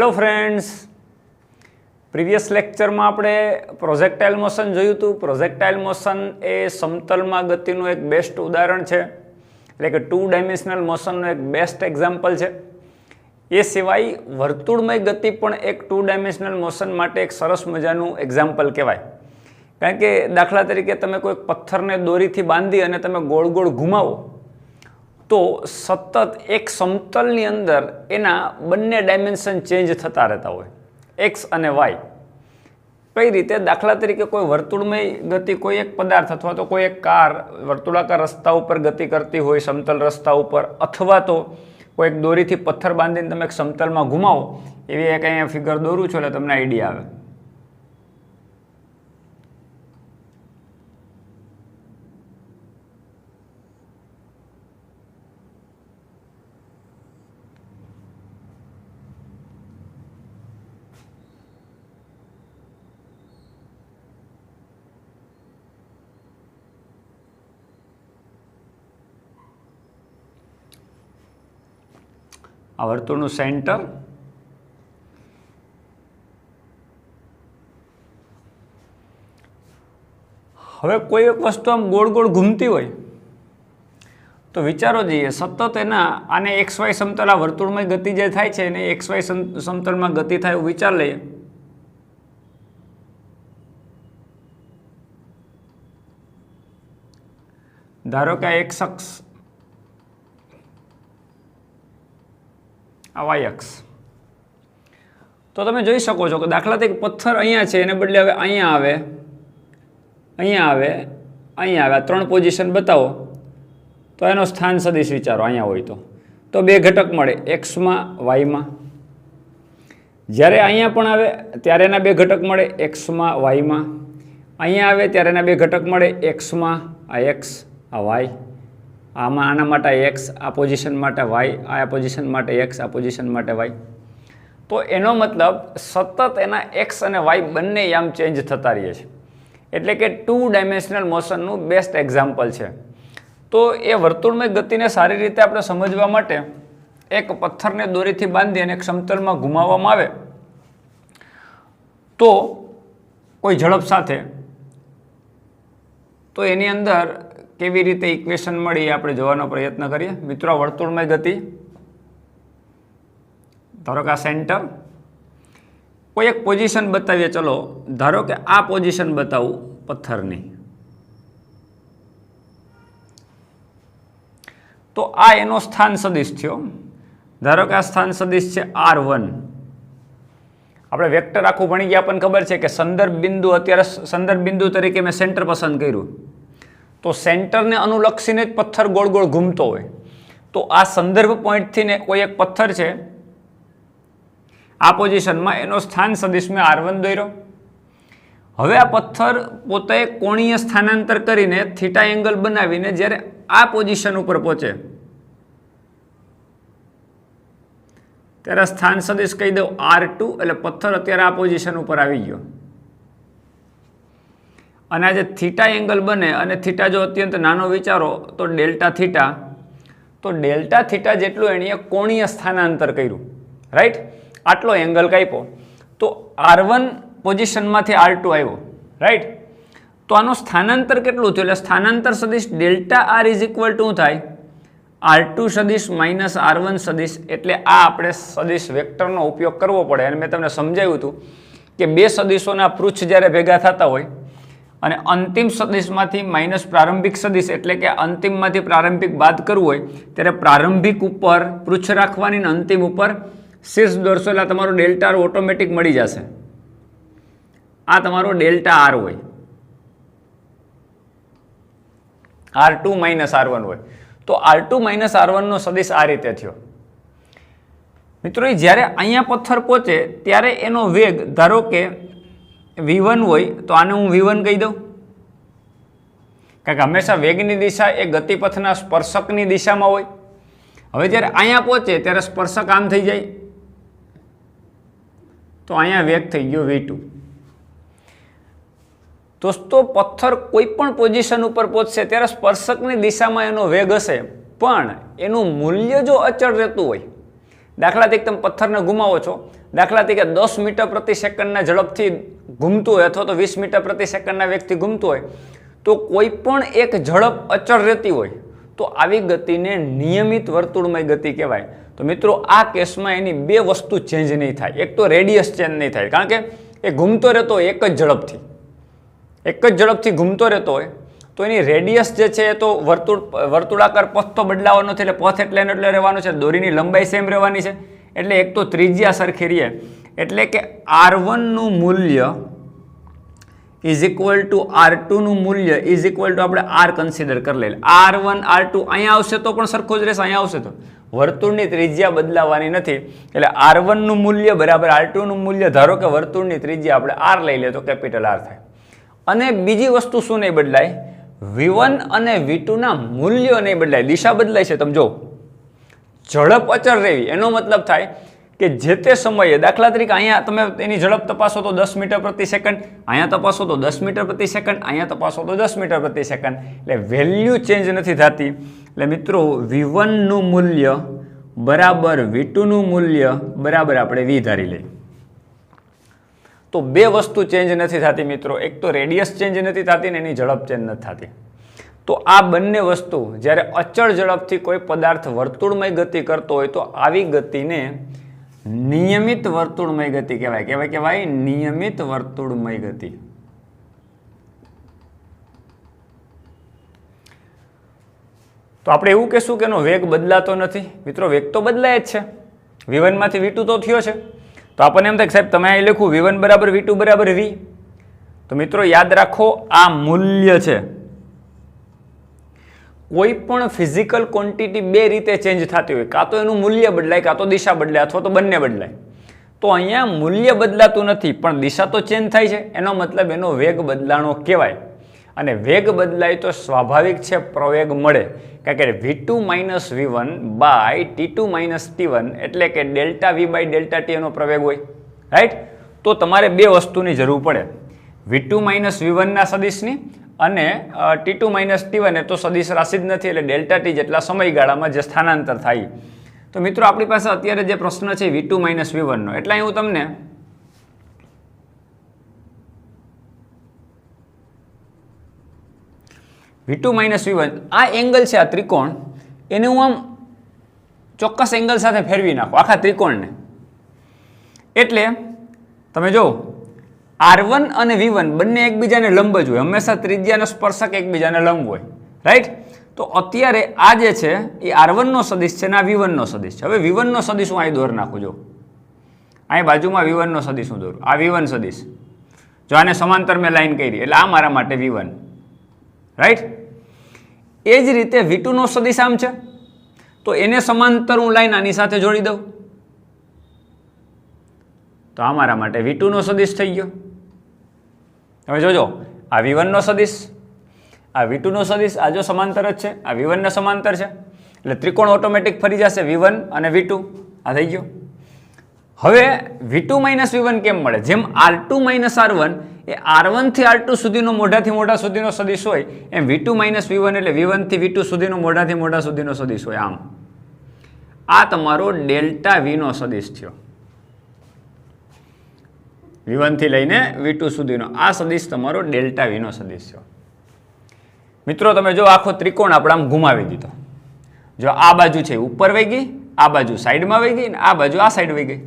Hello friends, previous લેક્ચરમાં આપણે પ્રોજેક્ટાઇલ motion જોયું હતું. પ્રોજેક્ટાઇલ મોશન એ સમતલમાં ગતિનું એક બેસ્ટ ઉદાહરણ છે, એટલે કે 2 ડાયમેન્શનલ મોશનનું એક બેસ્ટ એક્ઝામ્પલ છે. એ સિવાય વર્તુળમય ગતિ પણ એક 2 ડાયમેન્શનલ મોશન માટે એક સરસ મજાનું એક્ઝામ્પલ કહેવાય. કારણ કે દાખલા તરીકે તમે કોઈ પથ્થરને દોરીથી બાંધી અને તમે ગોળ ગોળ ઘુમાવો તો સતત એક સમતલની અંદર એના બંને ડાયમેન્શન ચેન્જ થતા રહેતા હોય, એક્સ અને વાય. કઈ રીતે? દાખલા તરીકે કોઈ વર્તુળમય ગતિ કોઈ એક પદાર્થ અથવા તો કોઈ એક કાર વર્તુળાકાર રસ્તા ઉપર ગતિ કરતી હોય, સમતલ રસ્તા ઉપર, અથવા તો કોઈ એક દોરીથી પથ્થર બાંધીને તમે એક સમતલમાં ઘુમાવો, એવી એક અહીંયા ફિગર દોરું છું એટલે તમને આઈડિયા આવે. આ વર્તુળનું સેન્ટર, હવે કોઈ એક વસ્તુ આમ ગોળ ગોળ ઘૂમતી હોય તો વિચારો જઈએ સતત એના આને એક્સ વાય સમતલ, આ વર્તુળમાં ગતિ જે થાય છે એને એક્સ વાય સમતલમાં ગતિ થાય એવું વિચાર લઈએ. ધારો કે આ એક્સ અક્ષ, આ વાય અક્ષ, તો તમે જોઈ શકો છો કે દાખલા તરીકે પથ્થર અહીંયા છે, એને બદલે હવે અહીંયા આવે, અહીંયા આવે, અહીંયા આવે, આ 3 પોઝિશન બતાવો તો એનો સ્થાન સદિશ વિચારો અહીંયા હોય તો 2 ઘટક મળે, એક્સમાં વાયમાં. જ્યારે અહીંયા પણ આવે ત્યારે એના 2 ઘટક મળે, એક્સમાં વાયમાં. અહીંયા આવે ત્યારે એના 2 ઘટક મળે, એક્સમાં આ એક્સ, આ વાય. આમાં આના માટે એક્સ, આ પોઝિશન માટે વાય, આ પોઝિશન માટે એક્સ, આ પોઝિશન માટે વાય. તો એનો મતલબ સતત એના એક્સ અને વાય બંને આમ ચેન્જ થતા રહે છે, એટલે કે 2 ડાયમેન્શનલ મોશનનું બેસ્ટ એક્ઝામ્પલ છે. તો એ વર્તુળમય ગતિને સારી રીતે આપણે સમજવા માટે એક પથ્થરને દોરીથી બાંધી અને એક સમતલમાં ઘુમાવવામાં આવે તો કોઈ ઝડપ સાથે, તો એની અંદર કેવી રીતે ઇક્વેશન મળી આપણે જોવાનો પ્રયત્ન કરીએ. મિત્રો, વર્તુળમય ગતિ, ધારો કે આ સેન્ટર, કોઈ એક પોઝિશન બતાવીએ. ચલો ધારો કે આ પોઝિશન બતાવું પથ્થરની, તો આ એનો સ્થાન સદિશ થયો. ધારો કે આ સ્થાન સદિશ છે R1. આપણે વેક્ટર આખું ભણી ગયા, આપણને ખબર છે કે સંદર્ભ બિંદુ, અત્યારે સંદર્ભ બિંદુ તરીકે મેં સેન્ટર પસંદ કર્યું, તો સેન્ટરને અનુલક્ષીને જ પથ્થર ગોળ ગોળ ઘૂમતો હોય. તો આ સંદર્ભ પોઈન્ટથી ને કોઈ એક પથ્થર છે આ પોઝિશનમાં, એનો સ્થાન સદિશ મેં R1 દોર્યો. હવે આ પથ્થર પોતે કોણીય સ્થાનાંતર કરીને થીટા એંગલ બનાવીને જ્યારે આ પોઝિશન ઉપર પહોંચે ત્યારે સ્થાન સદિશ કહી દઉં R2, એટલે પથ્થર અત્યારે આ પોઝિશન ઉપર આવી ગયો. અને આ જે થીટા એંગલ બને, અને થીટા જો અત્યંત નાનો વિચારો તો ડેલ્ટા થીટા, તો ડેલ્ટા થીટા જેટલું એણીએ કોણીય સ્થાનાંતર કર્યું, રાઈટ? આટલો એંગલ કાપ્યો, તો R1 પોઝિશનમાંથી R2 આવ્યો, રાઈટ? તો આનું સ્થાનાંતર કેટલું થયું? એટલે સ્થાનાંતર સદિશ delta R is equal two થાય R2 સદિશ માઇનસ R1 સદિશ. એટલે આ આપણે સદિશ વેક્ટરનો ઉપયોગ કરવો પડે. અને મેં તમને સમજાવ્યું હતું કે 2 સદિશોના પૃચ્છ જ્યારે ભેગા થતા હોય અને અંતિમ સદિશમાંથી માઇનસ પ્રારંભિક સદિશ, એટલે કે અંતિમમાંથી પ્રારંભિક બાદ કરવું હોય ત્યારે પ્રારંભિક ઉપર પૃચ્છ રાખવાની અને અંતિમ ઉપર શીર્ષ દોરશો, એટલે તમારો ડેલ્ટા આર ઓટોમેટિક મળી જશે. આ તમારો ડેલ્ટા આર હોય, R2 માઇનસ R1 હોય. તો R2 માઇનસ R1 નો સદિશ આ રીતે થયો. મિત્રો, જ્યારે અહીંયા પથ્થર પહોંચે ત્યારે એનો વેગ ધારો કે V1 હોય, તો આને હું V1 કહી દઉં, કારણ કે હંમેશા વેગની દિશા એ ગતિપથના સ્પર્શકની દિશામાં હોય. હવે જ્યારે અહીંયા પહોંચે ત્યારે સ્પર્શક આમ થઈ જાય, તો અહીંયા વેગ થઈ ગયો V2. દોસ્તો, પથ્થર કોઈ પણ પોઝિશન ઉપર પહોંચશે ત્યારે સ્પર્શકની દિશામાં એનો વેગ હશે, પણ એનું મૂલ્ય જો અચળ રહેતું હોય, દાખલા તરીકે તમે પથ્થરને ઘુમાવો છો, દાખલા તરીકે 10 મીટર પ્રતિ સેકન્ડના ઝડપથી ઘૂમતું હોય અથવા તો 20 મીટર પ્રતિ સેકન્ડના વેગથી ઘૂમતું હોય તો કોઈ પણ એક ઝડપ અચળ રહેતી હોય તો આવી ગતિને નિયમિત વર્તુળમય ગતિ કહેવાય. તો મિત્રો આ કેસમાં એની બે વસ્તુ ચેન્જ નહીં થાય. એક તો રેડિયસ ચેન્જ નહીં થાય, કારણ કે એ ઘૂમતો રહેતો હોય એક જ ઝડપથી ઘૂમતો રહેતો હોય તો એની રેડિયસ જે છે એ તો વર્તુળાકાર પથ તો બદલાવાનો છે, એટલે પથ એટલે રહેવાનો છે, દોરીની લંબાઈ સેમ રહેવાની છે, એટલે એક તો ત્રિજ્યા સરખી રહે, એટલે કે R1 નું મૂલ્ય ઇઝ ઇક્વલ ટુ R2 નું મૂલ્ય ઇઝ ઇક્વલ ટુ આપણે R કન્સિડર કરી લઈએ. R1 R2 અહીંયા આવશે તો પણ સરખો જ રહેશે, અહીંયા આવશે તો વર્તુળની ત્રિજ્યા બદલાવાની નથી, એટલે R1 નું મૂલ્ય બરાબર R2 નું મૂલ્ય. ધારો કે વર્તુળની ત્રિજ્યા આપણે R લઈ લે તો કેપિટલ R થાય. અને બીજી વસ્તુ શું નહીં બદલાય, V1 અને V2 ના મૂલ્યો નહીં બદલાય, દિશા બદલાય છે. તમે જો ઝડપ અચળ રહેવી એનો મતલબ થાય કે જે તે સમયે દાખલા તરીકે અહીંયા તમે એની ઝડપ તપાસો તો 10 મીટર પ્રતિ સેકન્ડ, અહીંયા તપાસો તો 10 મીટર પ્રતિ સેકન્ડ, અહીંયા તપાસો તો 10 મીટર પ્રતિ સેકન્ડ, એટલે વેલ્યુ ચેન્જ નથી થતી. એટલે મિત્રો V1 નું મૂલ્ય બરાબર V2 નું મૂલ્ય બરાબર આપણે V ધારી લઈએ. તો બે વસ્તુ ચેન્જ નથી થતી મિત્રો, એક તો રેડિયસ ચેન્જ નથી થતી ને એની ઝડપ ચેન્જ નથી થતી. તો આ બંને વસ્તુ જ્યારે અચળ ઝડપથી કોઈ પદાર્થ વર્તુળમય ગતિ કરતો હોય તો આવી ગતિને નિયમિત વર્તુળમય ગતિ કહેવાય. નિયમિત વર્તુળમય ગતિ. તો આપણે એવું કહેશું કે એનો વેગ બદલાતો નથી. મિત્રો વેગ તો બદલાય જ છે, V1 માંથી V2 તો થયો છે. તો આપણને એમ થાય સાહેબ તમે અહીં લખું V1 બરાબર V2 બરાબર V. તો મિત્રો યાદ રાખો આ મૂલ્ય છે. કોઈ પણ ફિઝિકલ ક્વોન્ટિટી બે રીતે ચેન્જ થતી હોય, કાં તો એનું મૂલ્ય બદલાય, કાં તો દિશા બદલાય, અથવા તો બંને બદલાય. તો અહીંયા મૂલ્ય બદલાતું નથી પણ દિશા તો ચેન્જ થાય છે, એનો મતલબ એનો વેગ બદલાણો કહેવાય. અને વેગ બદલાય તો સ્વાભાવિક છે પ્રવેગ મળે, કારણ કે V2 minus V1 by T2 minus T1 એટલે કે delta V by delta T એનો પ્રવેગ હોય, રાઈટ. તો તમારે બે વસ્તુની જરૂર પડે, V2 માઇનસ V1 ના સદિશની અને T2 માઇનસ T1 એ તો સદિશ રાશિ જ નથી, એટલે ડેલ્ટા T જેટલા સમયગાળામાં જે સ્થાનાંતર થાય. તો મિત્રો આપણી પાસે અત્યારે જે પ્રશ્ન છે V2 માઇનસ V1 નો, એટલે હું તમને V2 માઇનસ V1 આ એંગલ છે, આ ત્રિકોણ, એને હું આમ ચોક્કસ એંગલ સાથે ફેરવી નાખું આખા ત્રિકોણને. એટલે તમે જો R1 અને V1 બંને એકબીજાને લંબ જ હોય, હંમેશા ત્રિજ્યાનો સ્પર્શક એકબીજાને લંબ હોય, રાઈટ. તો અત્યારે આ જે છે એ R1 નો સદિશ છે ને આ V1 નો સદિશ છે. હવે V1 નો સદિશ હું અહીં દોર નાખું, જો અહીં બાજુમાં V1 નો સદિશ હું દોરું, આ V1 સદિશ, જો આને સમાંતર મેં લાઈન કરી એટલે આ મારા માટે V1, રાઈટ. એ જ રીતે V2 નો સદિશ આમ છે તો એને સમાંતર હું લાઈન આની સાથે જોડી દઉં તો આ મારા માટે V2 નો સદિશ થઈ ગયો. હવે જોજો આ V1 નો સદિશ, આ V2 નો સદિશ, આ જો સમાંતર જ છે, આ V1 ના સમાંતર છે, એટલે ત્રિકોણ ઓટોમેટિક ફરી જશે V1 અને V2, આ થઈ ગયો. હવે V2 માઇનસ V1 કેમ મળે, જેમ R2 માઇનસ R1 એ R1 થી R2 સુધીનો મોઢાથી મોઢા સુધીનો સદિશ હોય, એમ V2 માઇનસ V1 એટલે V1 થી V2 સુધીનો મોઢાથી મોઢા સુધીનો સદિશ હોય. આમ આ તમારો ડેલ્ટા V નો સદિશ થયો, V1 થી લઈને V2 સુધીનો આ સદિશ તમારો ડેલ્ટા V નો સદિશ થયો. મિત્રો તમે જો આખો ત્રિકોણ આપણે આમ ઘુમાવી દીધો, જો આ બાજુ છે ઉપર વહી ગઈ, આ બાજુ સાઈડમાં વહી ગઈ, આ બાજુ આ સાઈડ વહી ગઈ.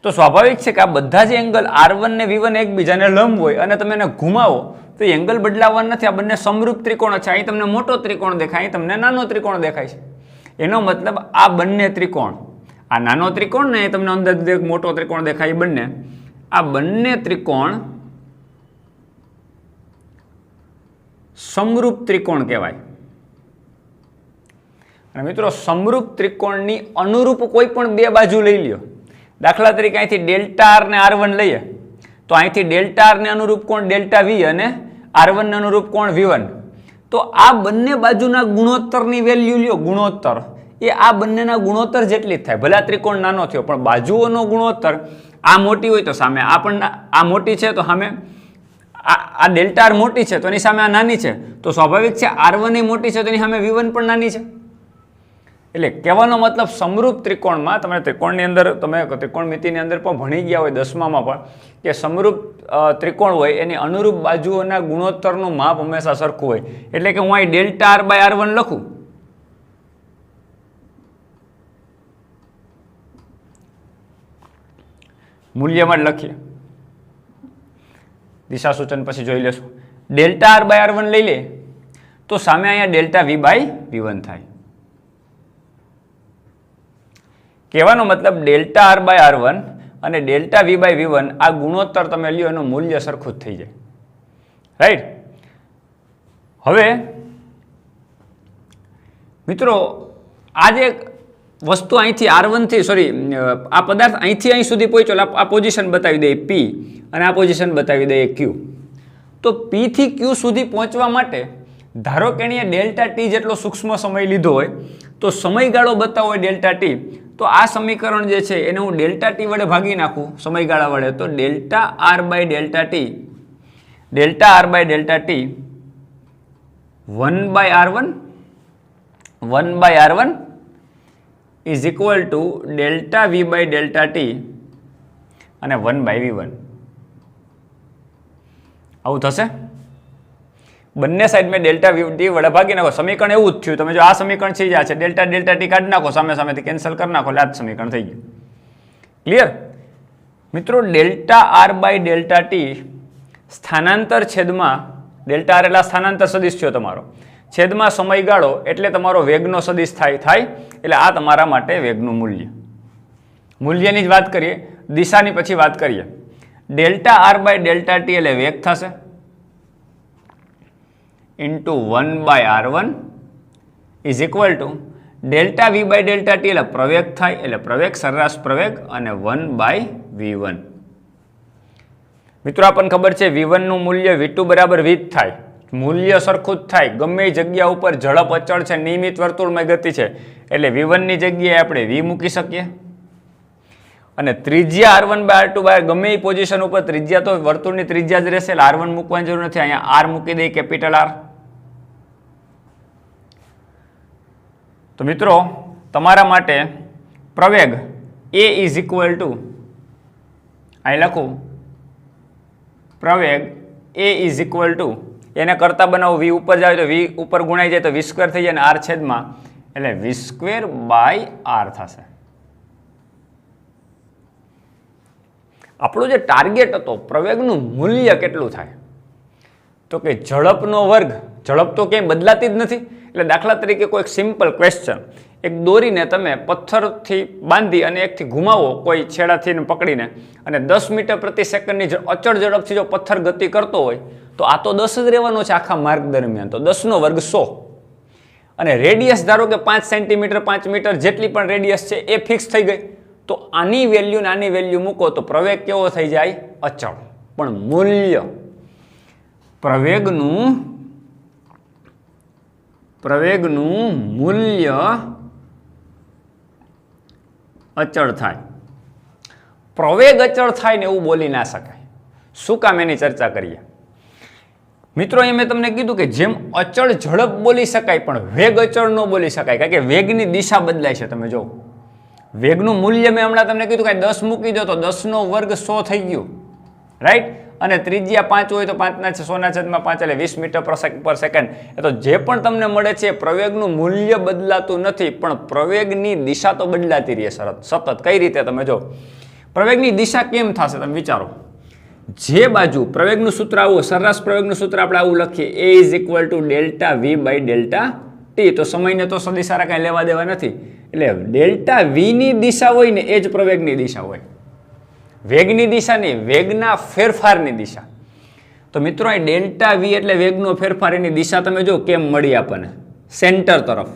તો સ્વાભાવિક છે કે આ બધા જ એંગલ R1 ને V1 એકબીજાને લંબ હોય અને તમે એને ઘુમાવો તો એંગલ બદલાવવા નથી. આ બંને સમરૂપ ત્રિકોણ છે, અહીં તમને મોટો ત્રિકોણ દેખાય, અહીં તમને નાનો ત્રિકોણ દેખાય છે. એનો મતલબ આ બંને ત્રિકોણ, આ નાનો ત્રિકોણ ને તમને અંદર મોટો ત્રિકોણ દેખાય, બંને આ બંને ત્રિકોણ સમરૂપ ત્રિકોણ કહેવાય. અને મિત્રો સમરૂપ ત્રિકોણની અનુરૂપ કોઈ પણ બે બાજુ લઈ લ્યો, દાખલા તરીકે અહીંથી ડેલ્ટા R ને R1 લઈએ તો અહીંથી ડેલ્ટા R ને અનુરૂપ કોણ ડેલ્ટા V અને R1 ને અનુરૂપ કોણ V1. તો આ બંને બાજુના ગુણોત્તરની વેલ્યુ લ્યો, ગુણોત્તર એ આ બંનેના ગુણોત્તર જેટલી જ થાય. ભલે આ ત્રિકોણ નાનો થયો પણ બાજુઓનો ગુણોત્તર આ મોટી હોય તો સામે આ પણ આ મોટી છે તો સામે આ ડેલ્ટા R મોટી છે તો એની સામે આ નાની છે, તો સ્વાભાવિક છે R1 એ મોટી છે તો એની સામે V1 પણ નાની છે. એટલે કહેવાનો મતલબ સમરૂપ ત્રિકોણમાં તમે ત્રિકોણની અંદર તમે ત્રિકોણમિતિની અંદર પણ ભણી ગયા હોય 10મામાં પણ કે સમરૂપ ત્રિકોણ હોય એની અનુરૂપ બાજુઓના ગુણોત્તરનું માપ હંમેશા સરખું હોય. એટલે કે હું અહીં ડેલ્ટા આર બાય R1 લખું, મૂલ્યમાં જ લખીએ, દિશા સૂચન પછી જોઈ લેશું. ડેલ્ટા આર બાય R1 લઈ લે તો સામે અહીંયા ડેલ્ટા V બાય V1 થાય. કહેવાનો મતલબ ડેલ્ટા આર બાય R1 અને ડેલ્ટા V બાય V1 આ ગુણોત્તર તમે લ્યો એનું મૂલ્ય સરખું જ થઈ જાય. રાઈટ. હવે મિત્રો આ જે વસ્તુ અહીંથી R1 થી આ પદાર્થ અહીંથી અહીં સુધી પહોંચ્યો, આ પોઝિશન બતાવી દઈએ P અને આ પોઝિશન બતાવી દઈએ Q. તો P થી Q સુધી પહોંચવા માટે ધારો કે અહીંયા ડેલ્ટા T જેટલો સૂક્ષ્મ સમય લીધો હોય તો સમયગાળો બતાવો હોય ડેલ્ટા T, તો આ સમીકરણ જે છે એને હું ડેલ્ટા T વડે ભાગી નાખું સમયગાળા વડે, તો delta R by delta T 1 by R1 is equal to delta V by delta T અને 1 by V1. આવું થશે. બંને સાઈડ મેં ડેલ્ટા T વડે ભાગી નાખો. સમીકરણ એવું જ થયું. તમે જો આ સમીકરણ છે આ છે ડેલ્ટા T કાઢી નાખો, સામે સામેથી કેન્સલ કરી નાખો એટલે આ જ સમીકરણ થઈ ગયું. ક્લિયર મિત્રો? Delta R by delta T સ્થાનાંતર છેદમાં ડેલ્ટા R એટલે સ્થાનાંતર સદિશ થયો તમારો, છેદમાં સમયગાળો એટલે તમારો વેગનો સદિશ થાય એટલે આ તમારા માટે વેગનું મૂલ્યની જ વાત કરીએ, દિશાની પછી વાત કરીએ. Delta R by delta T એટલે વેગ થશે into 1 by R1 is equal to delta V by delta T એટલે પ્રવેગ થાય એટલે પ્રવેગ સરેરાશ પ્રવેગ અને 1 by V1. મિત્રો આપણને ખબર છે V1 નું મૂલ્ય V2 બરાબર V જ થાય, મૂલ્ય સરખું જ થાય. ગમે એ જગ્યા ઉપર ઝડપ અચળ છે, નિયમિત વર્તુળમય ગતિ છે એટલે V1 ની જગ્યાએ આપણે V મૂકી શકીએ અને ત્રિજ્યા R1 બાય R2 બાય ગમે એ પોઝિશન ઉપર ત્રિજ્યા તો વર્તુળની ત્રિજ્યા જ રહેશે એટલે R1 મૂકવાની જરૂર નથી, અહીંયા R મૂકી દઈએ કેપિટલ R. તો મિત્રો તમારા માટે પ્રવેગ A ઇઝ ઇક્વલ ટુ અહીં લખું પ્રવેગ A ઇઝ ઇક્વલ ટુ એને કરતા બનાવો V ઉપર જાય તો V ઉપર ગુણાઈ જાય તો V સ્ક્વેર થઈ જાય અને R છેદમાં એટલે V સ્ક્વેર બાય R થશે. આપણો જે ટાર્ગેટ હતો પ્રવેગનું મૂલ્ય કેટલું થાય તો કે ઝડપનો વર્ગ, ઝડપ તો ક્યાંય બદલાતી જ નથી. એટલે દાખલા તરીકે કોઈ સિમ્પલ ક્વેશ્ચન, એક દોરીને તમે પથ્થરથી બાંધી અને એકથી ઘુમાવો કોઈ છેડાથી પકડીને અને 10 મીટર પ્રતિ સેકન્ડની અચળ ઝડપથી જો પથ્થર ગતિ કરતો હોય તો આ તો 10 જ રહેવાનો છે આખા માર્ગ દરમિયાન, તો 10નો વર્ગ 100 અને રેડિયસ ધારો કે 5 સેન્ટીમીટર 5 મીટર જેટલી પણ રેડિયસ છે એ ફિક્સ થઈ ગઈ. તો આની વેલ્યુ ને આની વેલ્યુ મૂકો તો પ્રવેગ કેવો થઈ જાય? અચળ. પણ મૂલ્ય પ્રવેગનું મૂલ્ય અચળ થાય. પ્રવેગ અચળ થાય ને એવું બોલી ના શકાય. શું કામ એની ચર્ચા કરીએ મિત્રો? અહીં મેં તમને કીધું કે જેમ અચળ ઝડપ બોલી શકાય પણ વેગ અચળ ન બોલી શકાય, કારણ કે વેગની દિશા બદલાય છે. તમે જો વેગનું મૂલ્ય મેં હમણાં તમને કીધું કે 10 મૂકી દો તો 10નો વર્ગ 100 થઈ ગયું, રાઈટ? અને ત્રિજ્યા 5 હોય તો 5/100/5 એટલે 20 મીટર પર સેકન્ડ. એ તો જે પણ તમને મળે છે પ્રવેગનું મૂલ્ય બદલાતું નથી પણ પ્રવેગની દિશા તો બદલાતી રહે સતત. કઈ રીતે? તમે જો પ્રવેગની દિશા કેમ થશે તમે વિચારો. જે બાજુ પ્રવેગનું સૂત્ર આવું, સરેરાશ પ્રવેગનું સૂત્ર આપણે આવું લખીએ A is equal to delta V by delta T. તો સમયને તો સદિશારા કાંઈ લેવા દેવા નથી એટલે ડેલ્ટા V ની દિશા હોય ને એ જ પ્રવેગની દિશા હોય, વેગની દિશા નહીં, વેગના ફેરફારની દિશા. તો મિત્રો અહીં ડેલ્ટા V એટલે વેગનો ફેરફાર, એની દિશા તમે જો કેમ મળી આપણને સેન્ટર તરફ.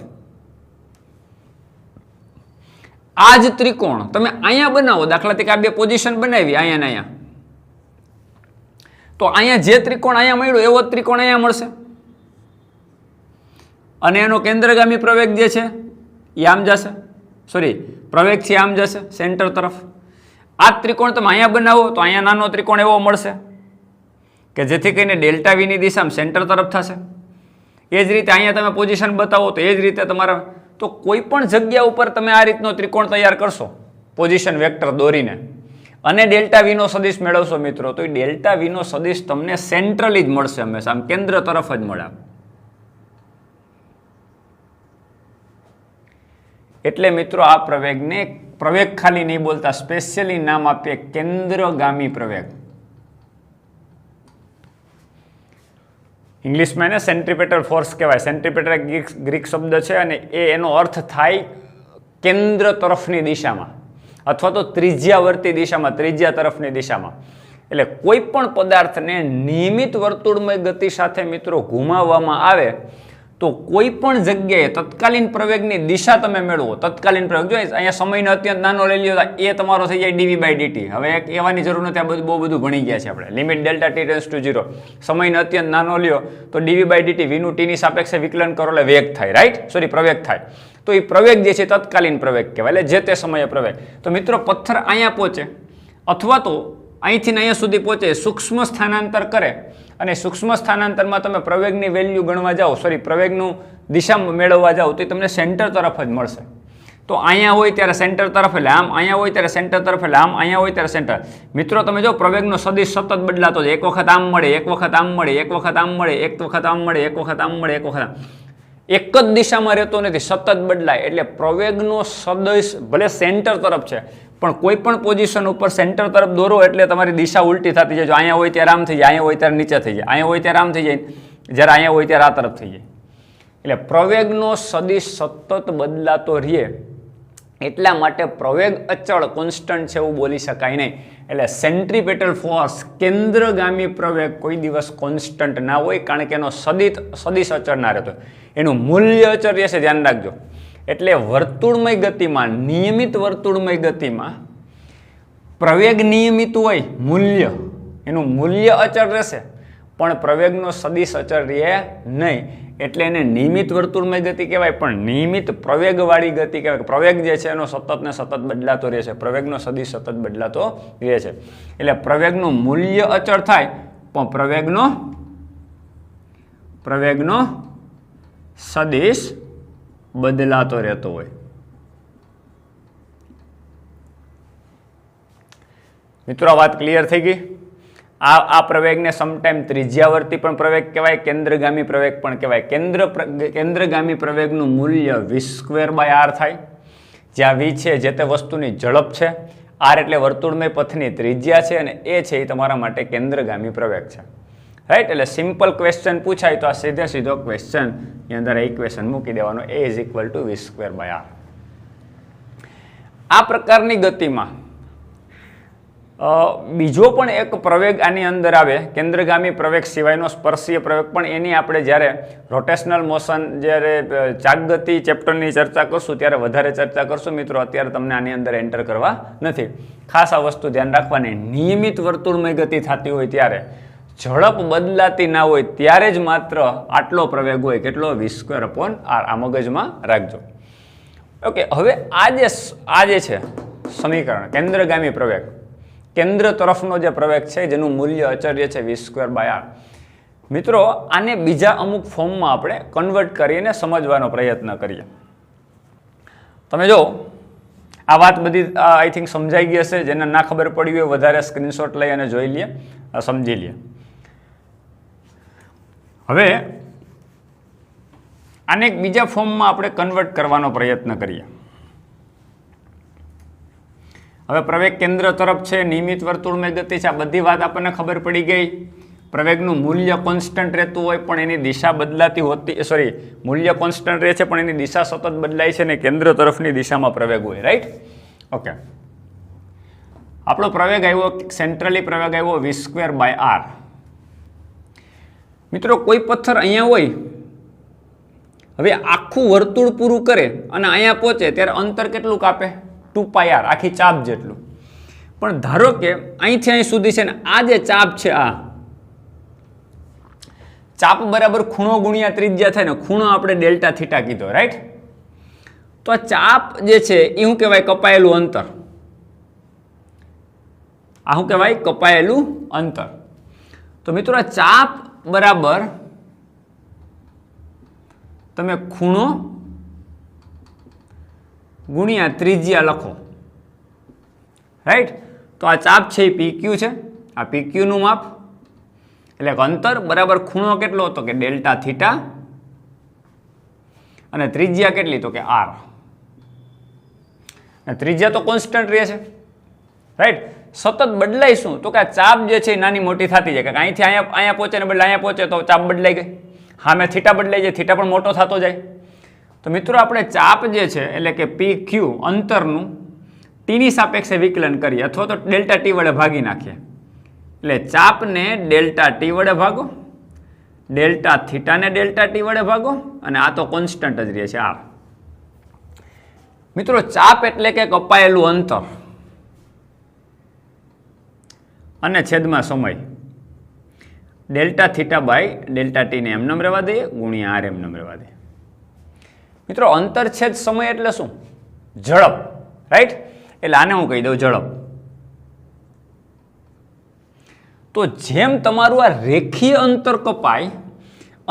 આ જ ત્રિકોણ તમે અહીંયા બનાવો, દાખલા તરીકે આ બે પોઝિશન બનાવી અહીંયા ને અહીંયા, તો અહીંયા જે ત્રિકોણ અહીંયા મળ્યો એવો જ ત્રિકોણ અહીંયા મળશે અને એનો કેન્દ્રગામી પ્રવેગ જે છે એ આમ જશે, પ્રવેગથી આમ જશે સેન્ટર તરફ. આ ત્રિકોણ તમે અહીંયા બનાવો તો અહીંયા નાનો ત્રિકોણ એવો મળશે કે જેથી કરીને ડેલ્ટા V ની દિશા સેન્ટર તરફ થશે. એ જ રીતે અહીંયા તમે પોઝિશન બતાવો તો એ જ રીતે તમારા તો કોઈ પણ જગ્યા ઉપર તમે આ રીતનો ત્રિકોણ તૈયાર કરશો પોઝિશન વેક્ટર દોરીને અને ડેલ્ટા વી નો સદિશ મેળવશો મિત્રો, તો એ ડેલ્ટા વી નો સદિશ તમને સેન્ટ્રલી જ મળશે, હંમેશા આમ કેન્દ્ર તરફ જ મળે. એટલે મિત્રો આ પ્રવેગને પ્રવેગ ખાલી નહીં બોલતા, સ્પેશિયલી નામ આપીએ કેન્દ્રગામી પ્રવેગ. ઇંગ્લિશમાં એને સેન્ટ્રીપેટલ ફોર્સ કહેવાય. સેન્ટ્રીપેટલ ગ્રીક શબ્દ છે અને એનો અર્થ થાય કેન્દ્ર તરફની દિશામાં અથવા તો ત્રિજ્યાવર્તી દિશામાં, ત્રિજ્યા તરફની દિશામાં. એટલે કોઈ પણ પદાર્થને નિયમિત વર્તુળમય ગતિ સાથે મિત્રો ઘુમાવવામાં આવે તો કોઈ પણ જગ્યાએ તત્કાલીન પ્રવેગની દિશા તમે મેળવો. તત્કાલીન પ્રવેગ જો અહીંયા સમયનો અત્યંત નાનો લઈ લ્યો, એ તમારો થઈ જાય dv by dt. હવે એક કહેવાની જરૂર નથી, આ બહુ બધું ભણી ગયા છે આપણે. Limit delta t tends to 0, સમયનો અત્યંત નાનો લ્યો તો dv by dt v નું t ની સાપેક્ષે વિકલન કરો એટલે વેગ થાય, રાઈટ? સોરી, પ્રવેગ થાય. તો એ પ્રવેગ જે છે તત્કાલીન પ્રવેગ કહેવાય, એટલે જે તે સમયે પ્રવેગ. તો મિત્રો પથ્થર અહીંયા પહોંચે અથવા તો અહીંથી અહીંયા સુધી પહોંચે, સૂક્ષ્મ સ્થાનાંતર કરે અને સૂક્ષ્મ સ્થાનાંતરમાં તમે પ્રવેગની વેલ્યુ ગણવા જાઓ, સોરી પ્રવેગનું દિશા મેળવવા જાઓ તો એ તમને સેન્ટર તરફ જ મળશે. તો અહીંયા હોય ત્યારે સેન્ટર તરફ એટલે આમ, અહીંયા હોય ત્યારે સેન્ટર તરફ એટલે આમ, અહીંયા હોય ત્યારે સેન્ટર. મિત્રો તમે જો પ્રવેગનો સદિશ સતત બદલાતો છે, એક વખત આમ મળે, એક વખત આમ મળે, એક વખત આમ મળે, એક વખત આમ મળે, એક વખત આમ મળે, એક વખત આમ, એક જ દિશામાં રહેતો નથી, સતત બદલાય. એટલે પ્રવેગનો સદિશ ભલે સેન્ટર તરફ છે પણ કોઈ પણ પોઝિશન ઉપર સેન્ટર તરફ દોરો એટલે તમારી દિશા ઉલટી થતી જાય. જો અહીંયા હોય ત્યારે આમ થઈ જાય, અહીંયા હોય ત્યારે નીચે થઈ જાય, અહીંયા હોય ત્યારે આમ થઈ જાય, જ્યારે અહીંયા હોય ત્યારે આ તરફ થઈ જાય. એટલે પ્રવેગનો સદિશ સતત બદલાતો રહે એટલા માટે પ્રવેગ અચળ કોન્સ્ટન્ટ છે એવું બોલી શકાય નહીં. એટલે સેન્ટ્રીપેટલ ફોર્સ કેન્દ્રગામી પ્રવેગ કોઈ દિવસ કોન્સ્ટન્ટ ના હોય, કારણ કે એનો સદિશ અચળ ના રહેતો, એનું મૂલ્ય અચળ રહેશે, ધ્યાન રાખજો. એટલે વર્તુળમય ગતિમાં, નિયમિત વર્તુળમય ગતિમાં પ્રવેગ નિયમિત હોય, મૂલ્ય એનું મૂલ્ય અચળ રહેશે પણ પ્રવેગનો સદિશ અચળ રહે નહીં. એટલે એને નિયમિત વર્તુળમય ગતિ કહેવાય, પણ નિયમિત પ્રવેગવાળી ગતિ કહેવાય. પ્રવેગ જે છે એનો સતત ને સતત બદલાતો રહે છે, પ્રવેગનો સદિશ સતત બદલાતો રહે છે. એટલે પ્રવેગનું મૂલ્ય અચળ થાય પણ પ્રવેગનો સદિશ બદલાતો રહેતો હોય. મિત્રો આ વાત ક્લિયર થઈ ગઈ? આ પ્રવેગને સમટાઈમ ત્રિજ્યાવર્તી પણ પ્રવેગ કહેવાય, કેન્દ્રગામી પ્રવેગ પણ કહેવાય. કેન્દ્રગામી પ્રવેગનું મૂલ્ય v²/r થાય, જ્યાં v છે જે તે વસ્તુની ઝડપ છે, r એટલે વર્તુળમય પથની ત્રિજ્યા છે અને એ છે એ તમારા માટે કેન્દ્રગામી પ્રવેગ છે, રાઈટ? એટલે સિમ્પલ ક્વેશ્ચન પૂછાય તો આ સીધો ક્વેશ્ચન ની અંદર ઇક્વેશન મૂકી દેવાનો, a = v²/r. આ પ્રકારની ગતિમાં બીજો પણ એક પ્રવેગ આની અંદર આવે, કેન્દ્રગામી પ્રવેગ સિવાયનો સ્પર્શીય પ્રવેગ, પણ એની આપણે જ્યારે રોટેશનલ મોશન, જ્યારે ચાકગતિ ચેપ્ટરની ચર્ચા કરશું ત્યારે વધારે ચર્ચા કરશું મિત્રો. અત્યારે તમને આની અંદર એન્ટર કરવા નથી. ખાસ આ વસ્તુ ધ્યાન રાખવાની, નિયમિત વર્તુળમય ગતિ થતી હોય ત્યારે, ઝડપ બદલાતી ના હોય ત્યારે જ માત્ર આટલો પ્રવેગ હોય, કેટલો? v²/r. આ મગજમાં રાખજો. ઓકે, હવે આ જે છે સમીકરણ કેન્દ્રગામી પ્રવેગ, કેન્દ્ર તરફનો જે પ્રવેગ છે જેનું મૂલ્ય અચળ છે v²/r. મિત્રો આને બીજા અમુક ફોર્મમાં આપણે કન્વર્ટ કરીને સમજવાનો પ્રયત્ન કરીએ. તમે જો આ વાત બધી આઈ થિંક સમજાઈ ગઈ હશે. જેને ના ખબર પડી હોય વધારે સ્ક્રીનશોટ લઈ અને જોઈ લઈએ, સમજી લઈએ. હવે આને એક બીજા ફોર્મમાં આપણે કન્વર્ટ કરવાનો પ્રયત્ન કરીએ. હવે પ્રવેગ કેન્દ્ર તરફ છે, નિયમિત વર્તુળમય ગતિ છે, આ બધી વાત આપણને ખબર પડી ગઈ. પ્રવેગનું મૂલ્ય કોન્સ્ટન્ટ રહેતું હોય પણ એની દિશા બદલાતી હોતી, સોરી, મૂલ્ય કોન્સ્ટન્ટ રહે છે પણ એની દિશા સતત બદલાય છે ને કેન્દ્ર તરફની દિશામાં પ્રવેગ હોય, રાઈટ? ઓકે, આપણો પ્રવેગ આવ્યો, સેન્ટ્રલી પ્રવેગ આવ્યો v²/r. મિત્રો કોઈ પથ્થર અહીંયા હોય, હવે આખું વર્તુળ પૂરું કરે અને અહીંયા પહોંચે ત્યારે અંતર કેટલું કાપે? 2πr, આખી ચાપ જેટલું. પણ ધારો કે અહીંથી અહીં સુધી છે ને આ જે ચાપ છે, આ ચાપ બરાબર ખૂણો ગુણ્યા ત્રિજ્યા થાય ને, ખૂણો આપણે ડેલ્ટા થીટા કીધો, રાઈટ? તો આ ચાપ જે છે એ શું કહેવાય? કપાયેલું અંતર. આ શું કહેવાય? કપાયેલું અંતર. તો મિત્રો આ ચાપ બરાબર તમે ખૂણો ગુણ્યા ત્રિજ્યા લખો, રાઈટ। તો આ ચાપ છે એ PQ છે, આ PQ નું માપ એટલે અંતર બરાબર ખૂણો કેટલો હતો કે ડેલ્ટા થીટા અને ત્રિજ્યા કેટલી તો કે R, અને ત્રિજ્યા તો કોન્સ્ટન્ટ રહે છે, રાઈટ। સતત બદલાય શું તો કે આ ચાપ જે છે એ નાની મોટી થતી જાય, કે અહીંથી અહીંયા પહોંચે ને બદલે અહીંયા પહોંચે તો ચાપ બદલાઈ ગઈ, હા મેં થીટા બદલાઈ જાય, થીટા પણ મોટો થતો જાય। તો મિત્રો આપણે ચાપ જે છે એટલે કે PQ અંતરનું ટીની સાપેક્ષે વિકલન કરીએ અથવા તો ડેલ્ટા ટી વડે ભાગી નાખીએ, એટલે ચાપને ડેલ્ટા ટી વડે ભાગો, ડેલ્ટા થીટાને ડેલ્ટા ટી વડે ભાગો, અને આ તો કોન્સ્ટન્ટ જ રહે છે R। મિત્રો ચાપ એટલે કે કપાયેલું અંતર અને છેદમાં સમય, delta theta by delta T ને એમનેમ રહેવા દઈએ ગુણ્યા R એમનેમ રહેવા દઈએ। મિત્રો અંતર છેદ સમય એટલે શું? ઝડપ, રાઈટ। એટલે આને હું કહી દઉં ઝડપ। તો જેમ તમારું આ રેખીય અંતર કપાય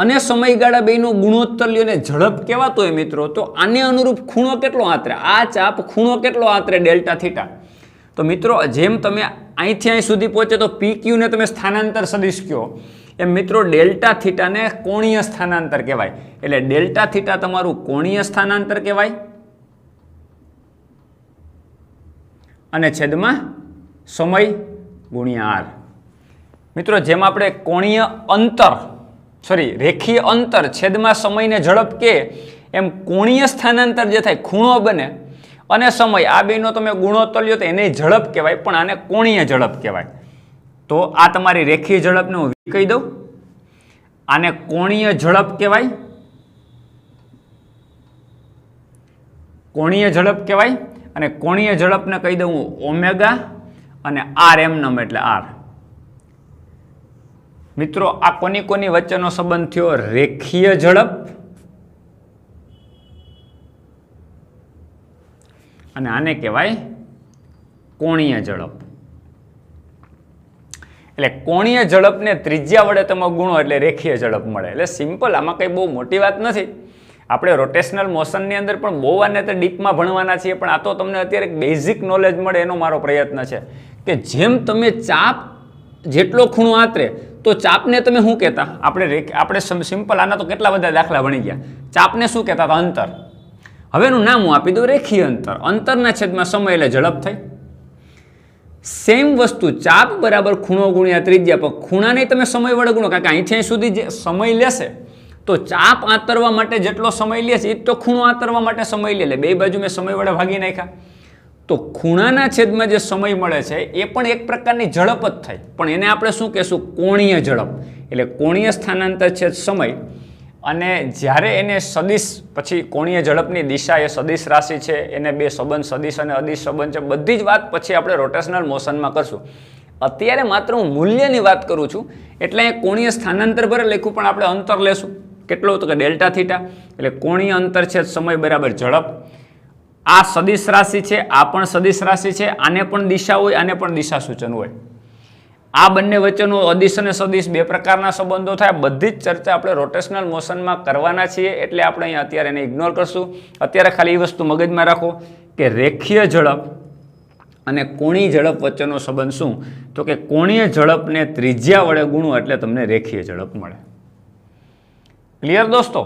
અને સમયગાળા બેનો ગુણોત્તર લ્યો ને ઝડપ કહેવાતો હોય મિત્રો, તો આને અનુરૂપ ખૂણો કેટલો આંતરે? આ ચાપ ખૂણો કેટલો આંતરે? Delta theta. તો મિત્રો જેમ તમે અહીંથી અહીં સુધી પહોંચે તો PQ ને તમે સ્થાનાંતર સદિશ કહો, એમ મિત્રો ડેલ્ટા થીટાને કોણીય સ્થાનાંતર કહેવાય, એટલે ડેલ્ટા થીટા તમારું કોણીય સ્થાનાંતર કહેવાય અને છેદમાં સમય ગુણ્યા R। મિત્રો જેમ આપણે કોણીય અંતર રેખીય અંતર છેદમાં સમયને ઝડપ કે, એમ કોણીય સ્થાનાંતર જે થાય ખૂણો બને અને સમય આ બેનો તમે ગુણોત્તર લ્યો તો એને ઝડપ કહેવાય, પણ આને કોણીય ઝડપ કહેવાય। તો આ તમારી રેખીય ઝડપને હું V કહી દઉં, આને કોણીય ઝડપ કહેવાય, કોણીય ઝડપ કહેવાય, અને કોણીય ઝડપને કહી દઉં હું ઓમેગા અને R એમનેમ એટલે R। મિત્રો આ કોની વચ્ચેનો સંબંધ થયો? રેખીય ઝડપ અને આને કહેવાય કોણીય ઝડપ। એટલે કોણીય ઝડપને ત્રિજ્યા વડે તમે ગુણો એટલે રેખીય ઝડપ મળે। એટલે સિમ્પલ, આમાં કંઈ બહુ મોટી વાત નથી। આપણે રોટેશનલ મોશનની અંદર પણ બહુ આને તો ડીપમાં ભણવાના છીએ, પણ આ તો તમને અત્યારે બેઝિક નોલેજ મળે એનો મારો પ્રયત્ન છે કે જેમ તમે ચાપ જેટલો ખૂણો આંતરે તો ચાપને તમે શું કહેતા? આપણે સિમ્પલ આના તો કેટલા બધા દાખલા ભણી ગયા। ચાપને શું કહેતા હતા? અંતર। હવે એનું નામ હું આપી દઉં રેખીય અંતર, અંતરના છેદમાં સમય એટલે ઝડપ થઈ। સેમ વસ્તુ ચાપ બરાબર ખૂણો ગુણ્યા ત્રિજ્યા, પણ ખૂણાને તમે સમય વડે ગુણો, કારણ કે અહીંથી અહીં સુધી જે સમય લેશે તો ચાપ આંતરવા માટે જેટલો સમય લે છે એ તો ખૂણો આંતરવા માટે સમય લે, એટલે બે બાજુ મેં સમય વડે ભાગી નાખ્યા, તો ખૂણાના છેદમાં જે સમય મળે છે એ પણ એક પ્રકારની ઝડપ જ થાય, પણ એને આપણે શું કહેશું? કોણીય ઝડપ। એટલે કોણીય સ્થાનાંતર છેદ સમય, અને જ્યારે એને સદિશ, પછી કોણીય ઝડપની દિશા એ સદિશ રાશિ છે, એને બે સંબંધ સદિશ અને અદિશ સંબંધ છે, બધી જ વાત પછી આપણે રોટેશનલ મોશનમાં કરશું। અત્યારે માત્ર હું મૂલ્યની વાત કરું છું, એટલે અહીં કોણીય સ્થાનાંતર ભરે લખ્યું, પણ આપણે અંતર લેશું કેટલું? તો કે ડેલ્ટા થીટા, એટલે કોણીય અંતર છેદ સમય બરાબર ઝડપ। આ સદિશ રાશિ છે, આ પણ સદિશ રાશિ છે, આને પણ દિશા હોય, આને પણ દિશા સૂચન હોય। આ બંને વચ્ચેનો અદિશ અને સદિશ બે પ્રકારના સંબંધો થાય, બધી જ ચર્ચા આપણે રોટેશનલ મોશનમાં કરવાના છીએ, એટલે આપણે અહીંયા અત્યારે એને ઇગ્નોર કરશું। અત્યારે ખાલી એ વસ્તુ મગજમાં રાખો કે રેખીય ઝડપ અને કોણીય ઝડપ વચ્ચેનો સંબંધ શું? તો કે કોણીય ઝડપને ત્રિજ્યા વડે ગુણો એટલે તમને રેખીય ઝડપ મળે। ક્લિયર દોસ્તો?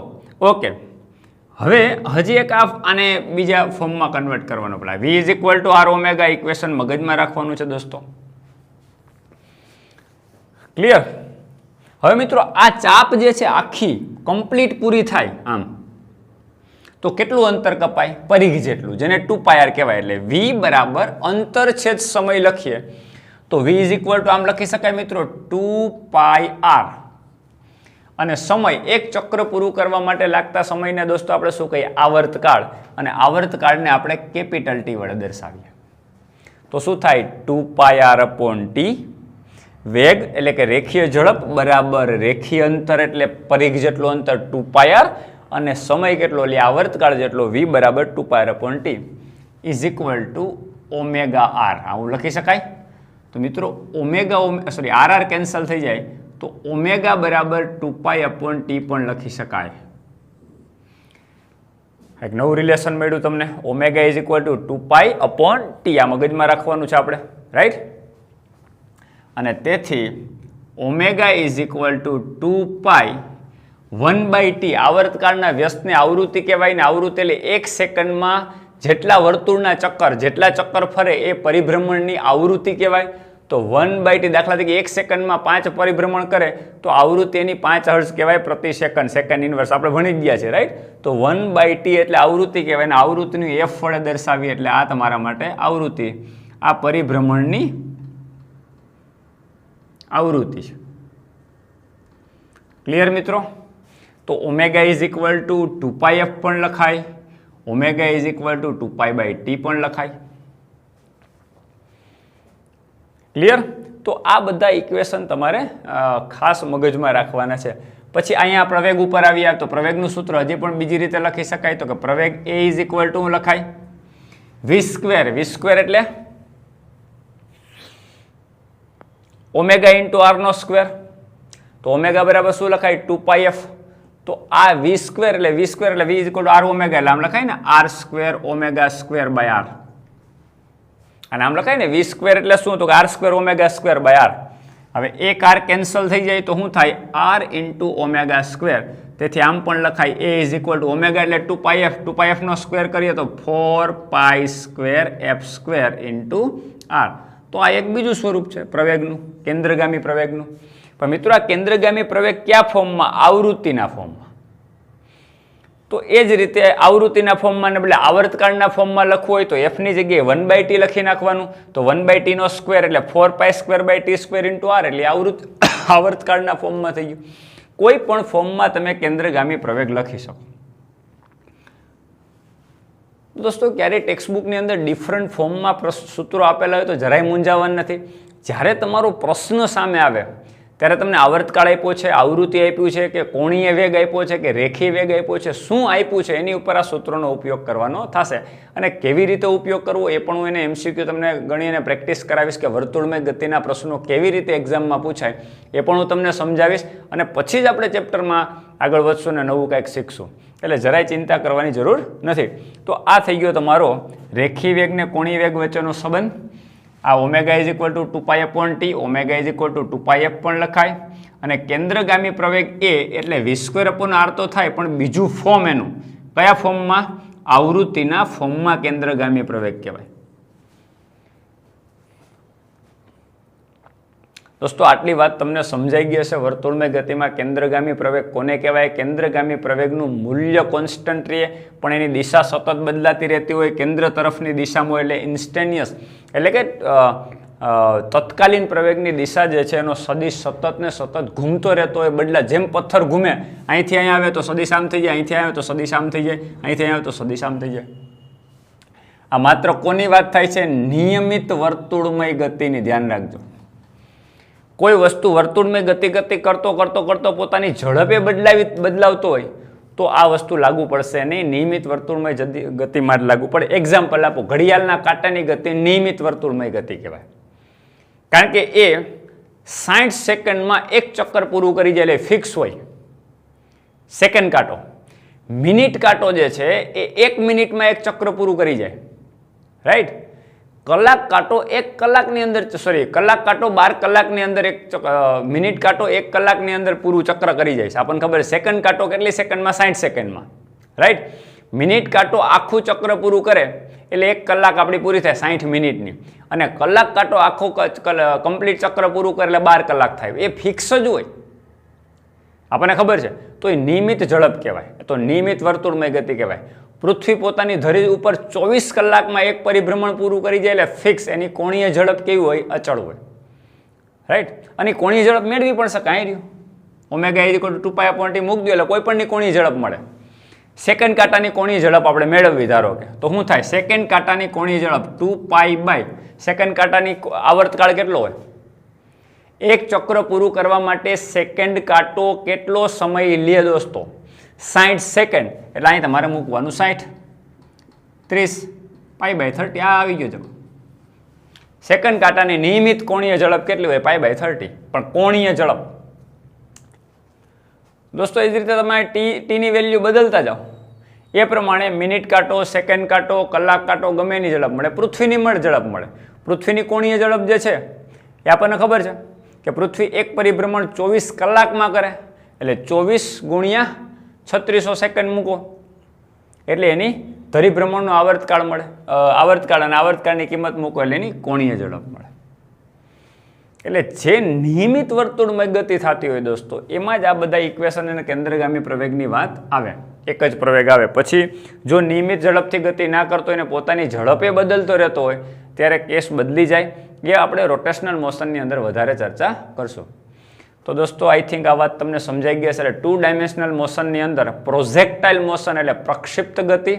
ઓકે, હવે હજી એક આને બીજા ફોર્મમાં કન્વર્ટ કરવાનો પડે। V is equal two R omega equation મગજમાં રાખવાનું છે દોસ્તો। ક્લિયર? હવે મિત્રો આ ચાપ જે છે આખી કમ્પ્લીટ પૂરી થાય આમ તો કેટલું અંતર કપાય? પરિઘ જેટલું, જેને 2πr કહેવાય। એટલે V બરાબર અંતર છેદ સમય લખીએ તો V ઇઝ ઇક્વલ ટુ આમ લખી શકાય મિત્રો 2πr, અને સમય એક ચક્ર પૂરું કરવા માટે લાગતા સમયને દોસ્તો આપણે શું કહીએ? આવર્તકાળ, અને આવર્તકાળને આપણે કેપિટલ T વડે દર્શાવીએ તો શું થાય? 2πr/T। વેગ એટલે કે રેખીય ઝડપ બરાબર રેખીય અંતર એટલે પરિઘ જેટલું અંતર 2πr, અને સમય કેટલો એટલે આવર્તકાળ જેટલો V બરાબર 2πr/T is equal to omega R। આવું લખી શકાય। તો મિત્રો RR કેન્સલ થઈ જાય તો ઓમેગા બરાબર 2π/T પણ લખી શકાય। એક નવું રિલેશન મળ્યું તમને, omega is equal two 2π/t. આ મગજમાં રાખવાનું છે આપણે, રાઈટ. અને તેથી omega is equal two 2π/1/t. આવર્તકાળના વ્યસ્તને આવૃત્તિ કહેવાય ને. આવૃત્તિ એટલે 1 સેકન્ડમાં જેટલા વર્તુળના ચક્કર, જેટલા ચક્કર ફરે એ પરિભ્રમણની આવૃત્તિ કહેવાય. તો 1/t, દાખલા તરીકે 1 સેકન્ડમાં 5 પરિભ્રમણ કરે તો આવૃત્તિ એની 5 હર્ટ્ઝ કહેવાય પ્રતિ સેકન્ડ. સેકન્ડ ઇનવર્સ આપણે ભણી જ ગયા છે, રાઈટ. તો 1/t એટલે આવૃત્તિ કહેવાય ને. આવૃત્તિનું f વડે દર્શાવીએ એટલે આ તમારા માટે આવૃત્તિ, આ પરિભ્રમણની આવૃત્તિ છે. ક્લિયર મિત્રો? તો omega is equal two 2πf પણ લખાય, omega is equal two 2π/t પણ લખાય. ક્લિયર? તો આ બધા ઇક્વેશન તમારે ખાસ મગજમાં રાખવાના છે. પછી અહીંયા પ્રવેગ ઉપર આવ્યા તો પ્રવેગનું સૂત્ર હજી પણ બીજી રીતે લખી શકાય. તો કે પ્રવેગ a ઇઝ ઇક્વલ ટુ લખાય v². v² એટલે ઓમેગા ઇન્ટુ r². તો ઓમેગા બરાબર શું લખાય? 2πf. તો આ v² એટલે v² એટલે v is equal two r omega, એટલે આમ લખાય ને r² ઓમેગા² r. અને આમ લખાય ને v² એટલે શું? તો r² ઓમેગા² r. હવે એક r કેન્સલ થઈ જાય તો શું થાય? r into omega. તેથી આમ પણ લખાય a is equal to omega એટલે 2πf, 2πf નો સ્ક્વેર કરીએ તો 4π² ઇન્ટુ r. તો આ એક બીજું સ્વરૂપ છે પ્રવેગનું, કેન્દ્રગામી પ્રવેગનું. પણ મિત્રો આ કેન્દ્રગામી પ્રવેગ કયા ફોર્મમાં? આવૃત્તિના ફોર્મમાં. તો એ જ રીતે આવૃત્તિના ફોર્મમાં ને બદલે આવર્તકાળના ફોર્મમાં લખવું હોય તો f ની જગ્યાએ 1/t લખી નાખવાનું. તો 1/t નો સ્ક્વેર એટલે 4π²/t² ઇન્ટુ r, એટલે આવર્તકાળના ફોર્મમાં થઈ ગયું. કોઈ પણ ફોર્મમાં તમે કેન્દ્રગામી પ્રવેગ લખી શકો. દોસ્તો ક્યારેય ટેક્સ્ટબુકની અંદર ડિફરન્ટ ફોર્મમાં સૂત્રો આપેલા હોય તો જરાય મૂંઝાવાનું નથી. જ્યારે તમારો પ્રશ્ન સામે આવે ત્યારે તમને આવર્તકાળ આપ્યો છે, આવૃત્તિ આપ્યું છે, કે કોણીય વેગ આપ્યો છે, કે રેખીય વેગ આપ્યો છે, શું આપ્યું છે એની ઉપર આ સૂત્રોનો ઉપયોગ કરવાનો થશે. અને કેવી રીતે ઉપયોગ કરવો એ પણ હું એને MCQ તમને ગણીને પ્રેક્ટિસ કરાવીશ કે વર્તુળમય ગતિના પ્રશ્નો કેવી રીતે એક્ઝામમાં પૂછાય એ પણ હું તમને સમજાવીશ. અને પછી જ આપણે ચેપ્ટરમાં આગળ વધશું ને નવું કંઈક શીખશું. એટલે જરાય ચિંતા કરવાની જરૂર નથી. તો આ થઈ ગયો તમારો રેખીય વેગ ને કોણીય વેગ વચ્ચેનો સંબંધ. આ omega is equal two 2πf/t, omega is equal two 2πf પણ લખાય. અને કેન્દ્રગામી પ્રવેગ a એટલે v²/r તો થાય, પણ બીજું ફોર્મ એનું કયા ફોર્મમાં? આવૃત્તિના ફોર્મમાં કેન્દ્રગામી પ્રવેગ કહેવાય. દોસ્તો આટલી વાત તમને સમજાઈ ગઈ હશે. વર્તુળમય ગતિમાં કેન્દ્રગામી પ્રવેગ કોને કહેવાય? કેન્દ્રગામી પ્રવેગનું મૂલ્ય કોન્સ્ટન્ટ રહે પણ એની દિશા સતત બદલાતી રહેતી હોય. કેન્દ્ર તરફની દિશામાં એટલે ઇન્સ્ટેનિયસ, એટલે કે તત્કાલીન પ્રવેગની દિશા જે છે એનો સદિશ સતત ને સતત ઘૂમતો રહેતો હોય, બદલા. જેમ પથ્થર ઘૂમે, અહીંથી અહીંયા આવે તો સદિશ આમ થઈ જાય, અહીંથી આવે તો સદિશ આમ થઈ જાય, અહીંથી અહીંયા આવે તો સદિશ આમ થઈ જાય. આ માત્ર કોની વાત થાય છે? નિયમિત વર્તુળમય ગતિની. ધ્યાન રાખજો. કોઈ વસ્તુ વર્તુળમય ગતિ કરતો પોતાની ઝડપે બદલાવતો હોય તો આ વસ્તુ લાગુ પડશે નહીં. નિયમિત વર્તુળમય ગતિમાં જ લાગુ પડે. એક્ઝામ્પલ આપો, ઘડિયાળના કાંટાની ગતિ નિયમિત વર્તુળમય ગતિ કહેવાય. કારણ કે એ 60 સેકન્ડમાં એક ચક્કર પૂરું કરી જાય એટલે ફિક્સ હોય. સેકન્ડ કાંટો. મિનિટ કાંટો જે છે એ 1 મિનિટમાં એક ચક્ર પૂરું કરી જાય, રાઈટ. કલાક કાંટો 1 કલાકની અંદર, કલાક કાંટો 12 કલાકની અંદર, મિનિટ કાંટો 1 કલાકની અંદર પૂરું ચક્ર કરી જાય છે. આપણને ખબર છે. સેકન્ડ કાંટો કેટલી સેકન્ડમાં? 60 સેકન્ડમાં, રાઈટ. મિનિટ કાંટો આખું ચક્ર પૂરું કરે એટલે 1 કલાક આપણી પૂરી થાય 60 મિનિટની. અને કલાક કાંટો આખું કમ્પ્લીટ ચક્ર પૂરું કરે એટલે 12 કલાક થાય. એ ફિક્સ જ હોય, આપણને ખબર છે. તો એ નિયમિત ઝડપ કહેવાય. તો નિયમિત વર્તુળમય ગતિ કહેવાય. પૃથ્વી પોતાની ધરી ઉપર 24 કલાકમાં એક પરિભ્રમણ પૂરું કરી જાય એટલે ફિક્સ. એની કોણીય ઝડપ કેવી હોય? અચળ હોય, રાઈટ. અને કોણીય ઝડપ મેળવી પણ શકાય. રહ્યું omega is equal two 2πf/t મૂકી દો એટલે કોઈ પણની કોણીય ઝડપ મળે. સેકન્ડ કાંટાની કોણીય ઝડપ આપણે મેળવવી ધારો કે, તો શું થાય? સેકન્ડ કાંટાની કોણીય ઝડપ 2π/. સેકન્ડ કાંટાની આવર્તકાળ કેટલો હોય? એક ચક્ર પૂરું કરવા માટે સેકન્ડ કાંટો કેટલો સમય લે દોસ્તો? 60 સેકન્ડ. એટલે અહીં તમારે મૂકવાનું 60, 30 π/30. આ આવી ગયો જવાબ. સેકન્ડ કાંટાની નિયમિત કોણીય ઝડપ કેટલી હોય? π/30. પણ કોણીય ઝડપ દોસ્તો એ જ રીતે તમારે ટીની વેલ્યુ બદલતા જાઓ. એ પ્રમાણે મિનિટ કાંટો, સેકન્ડ કાંટો, કલાક કાંટો ગમે એની ઝડપ મળે, પૃથ્વીની ઝડપ મળે. પૃથ્વીની કોણીય ઝડપ જે છે એ આપણને ખબર છે કે પૃથ્વી એક પરિભ્રમણ 24 કલાકમાં કરે, એટલે 24 ગુણ્યા 3600 સેકન્ડ મૂકો એટલે એની ધરીભ્રમણનો આવર્તકાળ મળે. આવર્તકાળ અને આવર્તકાળની કિંમત મૂકો એટલે એની કોણીય ઝડપ મળે. એટલે જે નિયમિત વર્તુળમય ગતિ થતી હોય દોસ્તો, એમાં જ આ બધા ઇક્વેશન અને કેન્દ્રગામી પ્રવેગની વાત આવે. એક જ પ્રવેગ આવે. પછી જો નિયમિત ઝડપથી ગતિ ના કરતો હોય ને પોતાની ઝડપે બદલતો રહેતો હોય ત્યારે કેસ બદલી જાય. એ આપણે રોટેશનલ મોશનની અંદર વધારે ચર્ચા કરશું. તો દોસ્તો આઈ થિંક આ વાત તમને સમજાઈ ગઈ હશે. એટલે 2 ડાયમેન્શનલ મોશનની અંદર પ્રોજેક્ટાઇલ મોશન એટલે પ્રક્ષિપ્ત ગતિ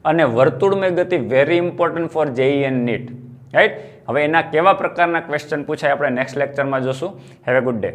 અને વર્તુળમય ગતિ very important for JEE and NEET, right. હવે એના કેવા પ્રકારના ક્વેશ્ચન પૂછાય આપણે નેક્સ્ટ લેક્ચરમાં જોશું. Have a good day.